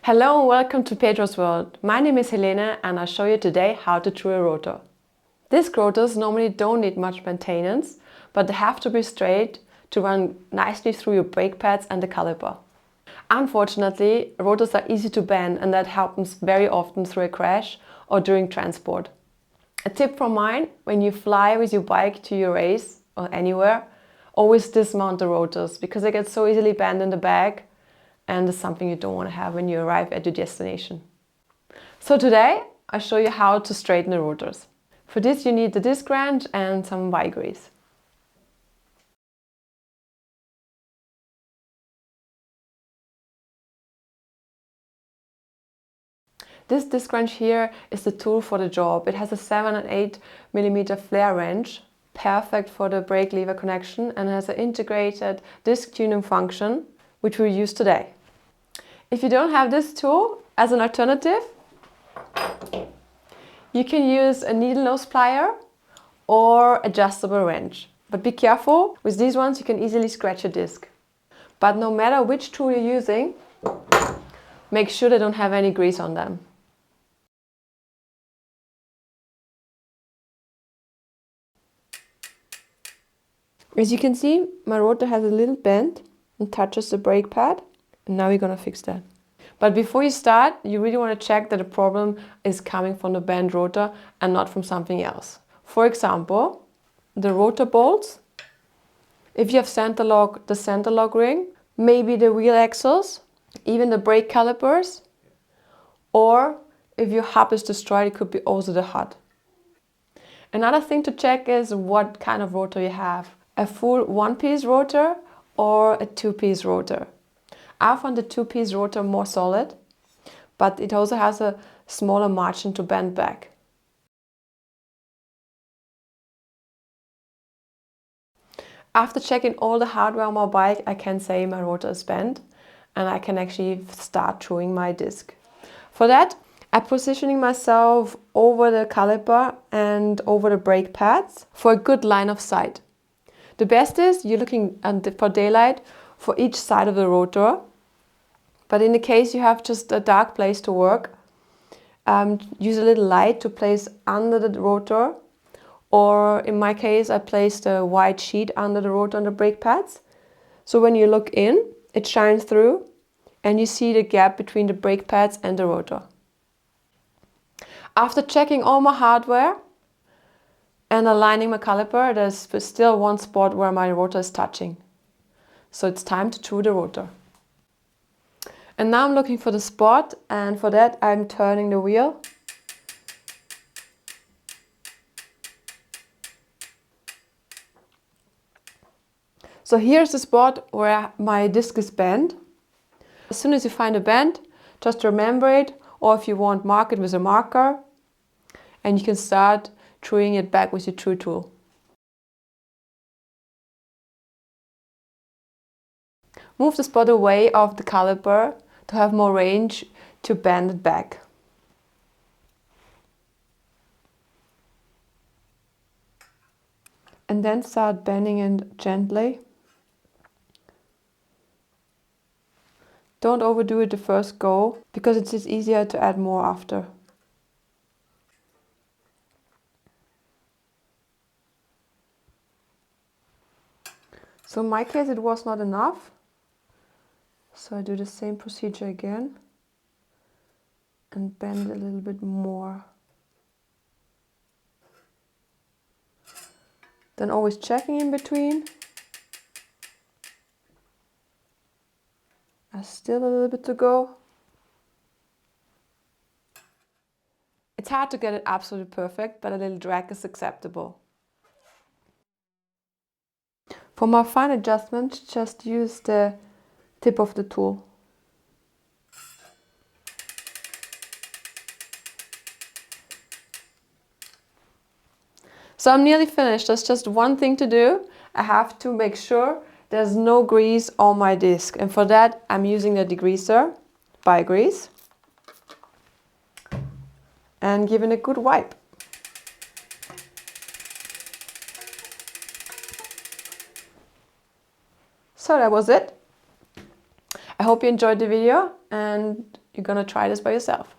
Hello and welcome to Pedro's World. My name is Helene and I'll show you today how to true a rotor. Disc rotors normally don't need much maintenance, but they have to be straight to run nicely through your brake pads and the caliper. Unfortunately, rotors are easy to bend and that happens very often through a crash or during transport. A tip from mine: when you fly with your bike to your race or anywhere, always dismount the rotors because they get so easily bent in the back, and it's something you don't want to have when you arrive at your destination. So today I'll show you how to straighten the rotors. For this you need the disc wrench and some Y grease. This disc wrench here is the tool for the job. It has a 7 and 8 mm flare wrench, perfect for the brake lever connection, and has an integrated disc tuning function, which we'll use today. If you don't have this tool, as an alternative, you can use a needle nose plier or adjustable wrench. But be careful, with these ones you can easily scratch a disc. But no matter which tool you're using, make sure they don't have any grease on them. As you can see, my rotor has a little bend and touches the brake pad, and now we're gonna fix that. But before you start, you really want to check that the problem is coming from the bent rotor and not from something else. For example, the rotor bolts, if you have the center lock ring, maybe the wheel axles, even the brake calipers, or if your hub is destroyed, it could be also the HUD. Another thing to check is what kind of rotor you have. A full one-piece rotor or a two-piece rotor. I found the two-piece rotor more solid, but it also has a smaller margin to bend back. After checking all the hardware on my bike, I can say my rotor is bent and I can actually start truing my disc. For that, I'm positioning myself over the caliper and over the brake pads for a good line of sight. The best is you're looking for daylight for each side of the rotor. But in the case you have just a dark place to work, use a little light to place under the rotor, or in my case I placed a white sheet under the rotor and the brake pads. So when you look in, it shines through and you see the gap between the brake pads and the rotor. After checking all my hardware and aligning my caliper, there's still one spot where my rotor is touching. So it's time to true the rotor. And now I'm looking for the spot, and for that I'm turning the wheel. So here's the spot where my disc is bent. As soon as you find a bend, just remember it, or if you want, mark it with a marker, and you can start truing it back with your true tool. Move the spot away of the caliper to have more range to bend it back. And then start bending it gently. Don't overdo it the first go, because it's just easier to add more after. So in my case it was not enough. So I do the same procedure again and bend a little bit more. Then always checking in between. Still a little bit to go. It's hard to get it absolutely perfect, but a little drag is acceptable. For my fine adjustment, just use the tip of the tool. So I'm nearly finished. There's just one thing to do. I have to make sure there's no grease on my disc, and for that I'm using the degreaser by grease and giving a good wipe. So that was it. I hope you enjoyed the video, and you're gonna try this by yourself.